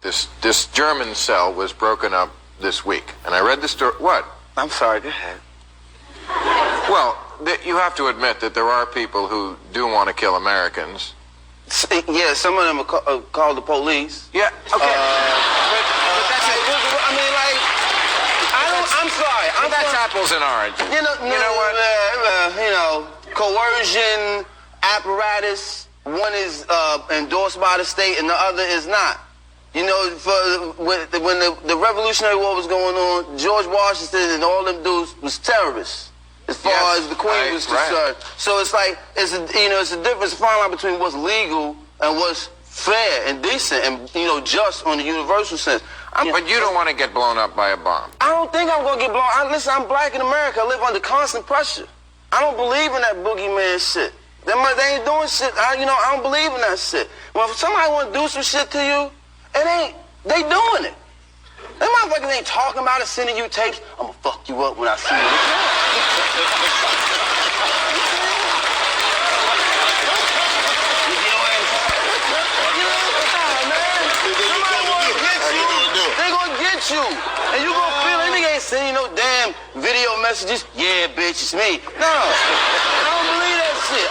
This German cell was broken up this week, and I read the story. What? I'm sorry, go ahead. Well, you have to admit that there are people who do want to kill Americans. Yeah, some of them are called the police. Yeah, okay. But that's it. I mean, like, I'm sorry. That's apples and oranges. You know what? Coercion, apparatus, one is endorsed by the state and the other is not. You know, when the Revolutionary War was going on, George Washington and all them dudes was terrorists, as far as the Queen was concerned. Right. So it's like it's a difference, a fine line between what's legal and what's fair and decent and just on the universal sense. But you don't want to get blown up by a bomb. I don't think I'm gonna get blown. Listen, I'm black in America. I live under constant pressure. I don't believe in that boogeyman shit. They ain't doing shit. I don't believe in that shit. Well, if somebody want to do some shit to you, they doing it. Them motherfuckers ain't talking about it, sending you tapes. I'm gonna fuck you up when I see you. They gonna get you, and you gonna feel it. They ain't sending you no damn video messages. Yeah, bitch, it's me. No, I don't believe that shit.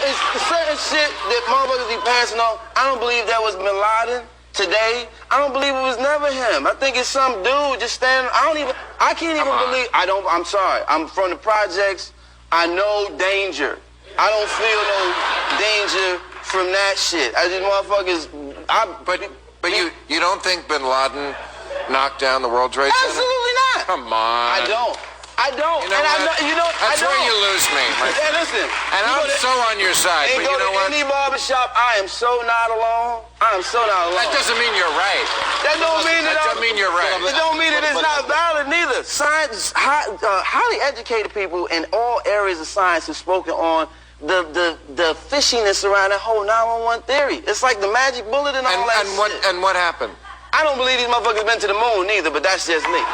It's certain shit that motherfuckers be passing on. I don't believe that was Bin Laden. Today, I don't believe it was never him. I think it's some dude just standing. I can't even believe. I'm sorry. I'm from the projects. I know danger. I don't feel no danger from that shit. I just motherfuckers. But you don't think Bin Laden knocked down the World Trade Center? Absolutely not. Come on. I don't. That's where you lose me. Hey, listen. And I'm so on your side. But you know what? Any barbershop, I am so not alone. I am so not alone. That doesn't mean you're right. That don't mean that doesn't mean you're right. It don't mean that it's not valid neither. Science, highly educated people in all areas of science have spoken on the fishiness around that whole 911 theory. It's like the magic bullet and all that shit. And what happened? I don't believe these motherfuckers been to the moon neither, but that's just me.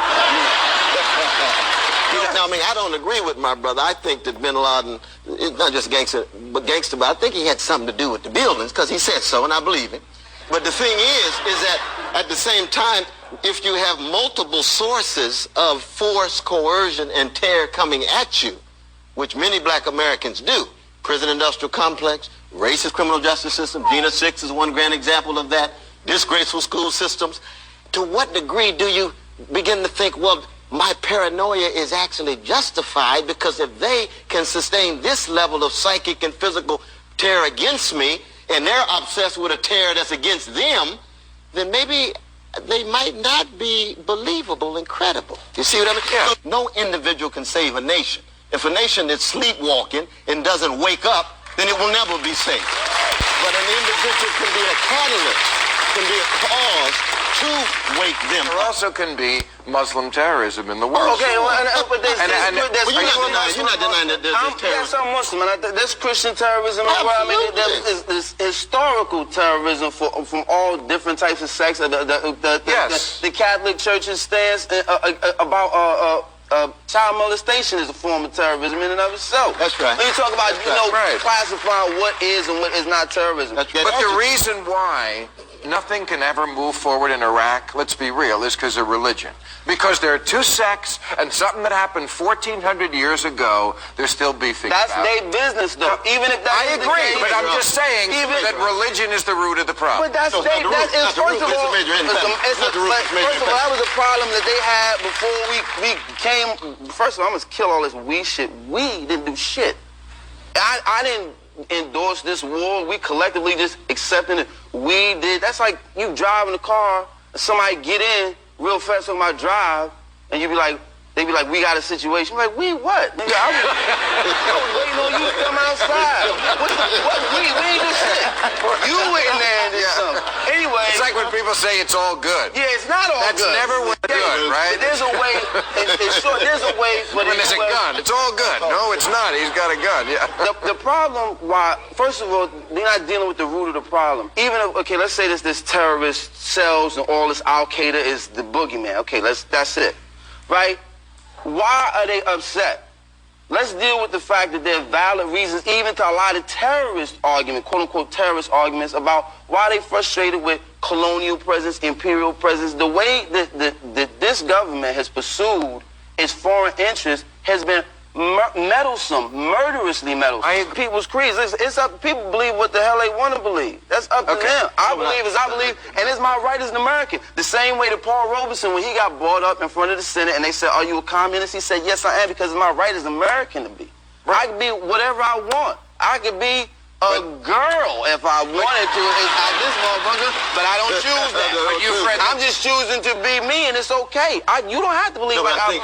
Now, I mean, I don't agree with my brother. I think that Bin Laden is not just gangster, but I think he had something to do with the buildings because he said so, and I believe him. But the thing is that at the same time, if you have multiple sources of force, coercion, and terror coming at you, which many black Americans do, prison industrial complex, racist criminal justice system, Gina 6 is one grand example of that, disgraceful school systems, to what degree do you begin to think, well, my paranoia is actually justified because if they can sustain this level of psychic and physical terror against me, and they're obsessed with a terror that's against them, then maybe they might not be believable and credible. You see what I mean? Yeah. No individual can save a nation. If a nation is sleepwalking and doesn't wake up, then it will never be safe. But an individual can be a catalyst, can be a cause to wake them There up. also can be Muslim terrorism in the world. Okay, but you're not denying that there's terrorism. Yes, I'm Muslim, and there's Christian terrorism as well. I mean, there's historical terrorism from all different types of sects. The Catholic Church's stance about child molestation is a form of terrorism in and of itself. That's right. When you talk about classifying what is and what is not terrorism. That's right. But the reason why nothing can ever move forward in Iraq, let's be real, is because of religion. Because there are two sects, and something that happened 1,400 years ago, they're still beefing That's about. their business, though. Even if I that's agree, the case, but I'm just saying that religion is the root of the problem. But that's first of all, that was a problem that they had before we came. First of all, I'm gonna kill all this we shit. We didn't do shit. I didn't endorse this war. We collectively just accepting it. We did. That's like you driving a car, and somebody get in real fast on my drive, and you be like, they be like, we got a situation. I'm like, we what? Nigga, I was waiting on you to come outside. What? We ain't do shit. You went in there and did something. Anyway. It's like when people say it's all good. Yeah, it's not all good. That's never good, right? There's a way, there's a way for when there's a gun, it's all good. No, it's not. He's got a gun, yeah. The problem, first of all, they're not dealing with the root of the problem. Even if, okay, let's say this terrorist cells and all this Al-Qaeda is the boogeyman. Okay, that's it, right? Why are they upset? Let's deal with the fact that there are valid reasons, even to a lot of terrorist arguments, quote-unquote terrorist arguments, about why they frustrated with colonial presence, imperial presence. The way that this government has pursued its foreign interests has been meddlesome, murderously meddlesome. People's creeds. It's up. People believe what the hell they want to believe. That's up to them. I believe as I believe, and it's my right as an American. The same way that Paul Robeson, when he got brought up in front of the Senate, and they said, "Are you a communist?" He said, "Yes, I am, because it's my right as an American to be. I can be whatever I want. I could be a girl if I wanted to at this motherfucker, but I don't choose that. I'm just choosing to be me, and it's okay. You don't have to believe like I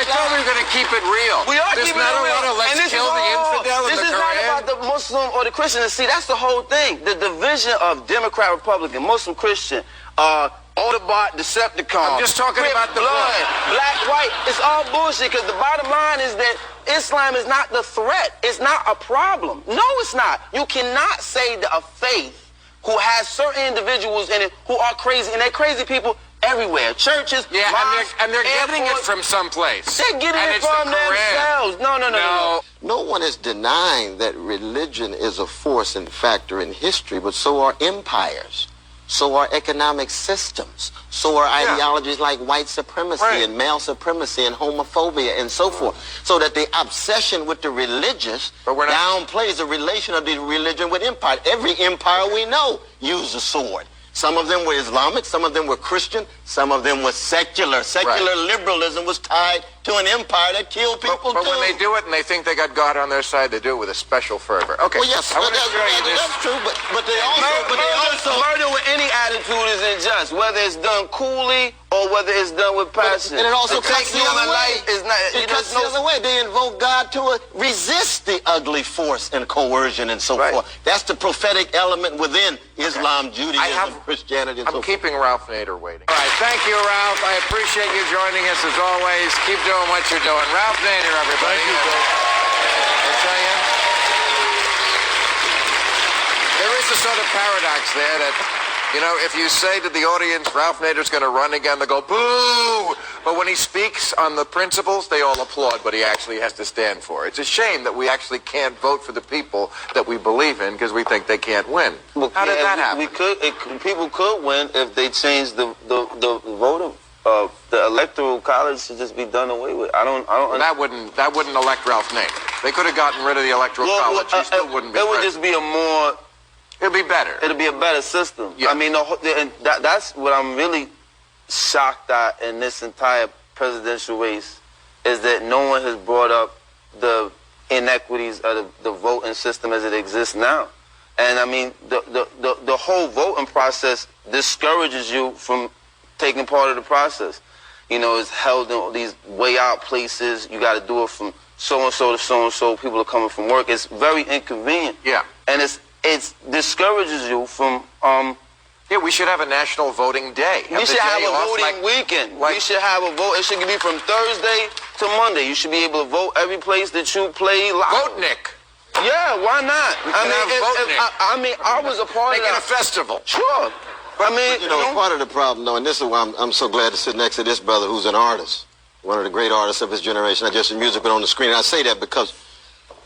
thought we were going to keep it real. We are keeping it real. Let's kill the infidel in the Quran. This is not about the Muslim or the Christian. And see, that's the whole thing. The division of Democrat, Republican, Muslim, Christian, Autobot, Decepticon. I'm just talking about the blood, black, white. It's all bullshit, because the bottom line is that Islam is not the threat. It's not a problem. No, it's not. You cannot say that a faith who has certain individuals in it who are crazy, and they're crazy people everywhere. Churches, mosques, and they're getting it from someplace. They're getting it from themselves. No. No one is denying that religion is a force and factor in history, but so are empires. So are economic systems. So are ideologies like white supremacy and male supremacy and homophobia and so forth. So that the obsession with the religious downplays the relation of the religion with empire. Every empire we know used a sword. Some of them were Islamic, some of them were Christian, some of them were secular. Secular liberalism was tied to an empire that killed people but when they do it and they think they got God on their side, they do it with a special fervor. Okay. Well, yes, that's true, but they also murder with any attitude is unjust, whether it's done coolly or whether it's done with passion. And it also cuts the other way. It cuts the other way. They invoke God to resist the ugly force and coercion and so forth. That's the prophetic element within Islam, Judaism, Christianity, and so forth. I'm keeping Ralph Nader waiting. All right, thank you, Ralph. I appreciate you joining us as always. Keep doing what you're doing. Ralph Nader, everybody. Thank you, Bill. I'll tell you, there is a sort of paradox there that, you know, if you say to the audience, Ralph Nader's going to run again, they go, boo! But when he speaks on the principles, they all applaud what he actually has to stand for. It's a shame that we actually can't vote for the people that we believe in because we think they can't win. Well, how did that happen? People could win if they changed the voter. The electoral college should just be done away with. I don't. That wouldn't elect Ralph Nader. They could have gotten rid of the electoral college. He still wouldn't be. It would just be a more. It'd be better. It'll be a better system. Yeah. I mean, that's what I'm really shocked at in this entire presidential race, is that no one has brought up the inequities of the voting system as it exists now. And I mean, the whole voting process discourages you from taking part of the process. You know, it's held in these way out places. You got to do it from so-and-so to so-and-so. People are coming from work. It's very inconvenient. Yeah. And it discourages you from... yeah, we should have a national voting day. We should have a voting weekend. We should have a vote. It should be from Thursday to Monday. You should be able to vote every place that you play live. Vote Nick. Yeah, why not? I mean, I was a part of that. Make it a festival. Sure. I mean, you know, part of the problem, though, and this is why I'm so glad to sit next to this brother who's an artist, one of the great artists of his generation, not just in music, but on the screen. And I say that because,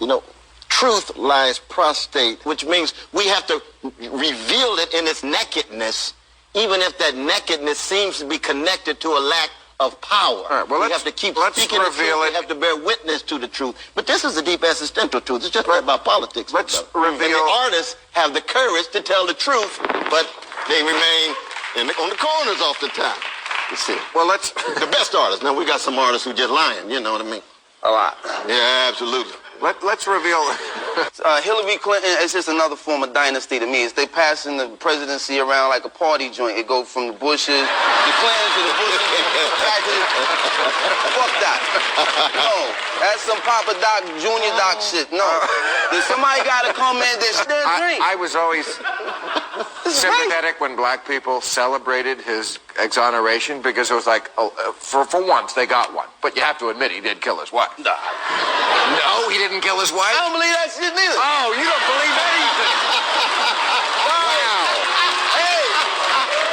you know, truth lies prostrate, which means we have to reveal it in its nakedness, even if that nakedness seems to be connected to a lack of power. All right, well, we have to keep speaking the truth. We have to bear witness to the truth. But this is the deep existential truth. It's just like about politics. Let's reveal. And the artists have the courage to tell the truth, but they remain on the corners off the time. You see. Well, let's... the best artists. Now, we got some artists who just lying, you know what I mean? A lot. Yeah, absolutely. Let's reveal... Hillary Clinton is just another form of dynasty to me. It's they passing the presidency around like a party joint. It goes from the Bushes, the Clintons to the Bushes, back to the... Fuck that. No, that's some Papa Doc, Junior Doc shit. No. Then somebody got to come in and drink. I was always sympathetic when black people celebrated his exoneration because it was like, for once, they got one. But you have to admit, he did kill his wife. No, he didn't kill his wife? I don't believe that shit neither. Oh, you don't believe anything. Wow.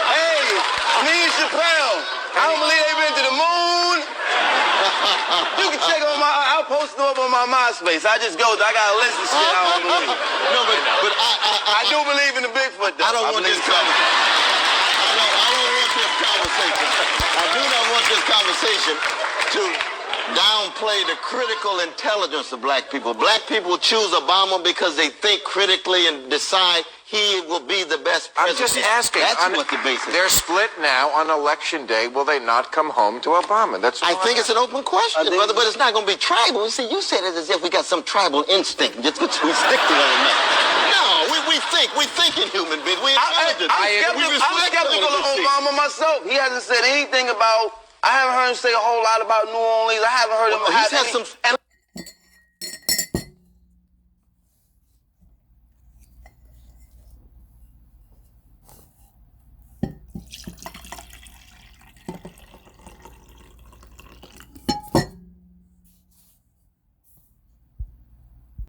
Hey, me and Chappelle, I don't believe they've been to the moon. You can check on my, I post them up on my MySpace. I just go, I got a list of shit I don't believe. No, but I do believe in the Bigfoot, though. I don't want this conversation. I don't want this conversation. I do not want this conversation to downplay the critical intelligence of black people. Black people choose Obama because they think critically and decide he will be the best president. I'm just asking. That's what the basis is. They're split now on election day. Will they not come home to Obama? That's I think it's an open question, brother, but it's not going to be tribal. See, you said it as if we got some tribal instinct. Just we stick to one another. No, we think in human beings. We intelligent. I'm skeptical of Obama myself. He hasn't said anything about. I haven't heard him say a whole lot about New Orleans. I haven't heard him. He's had some. And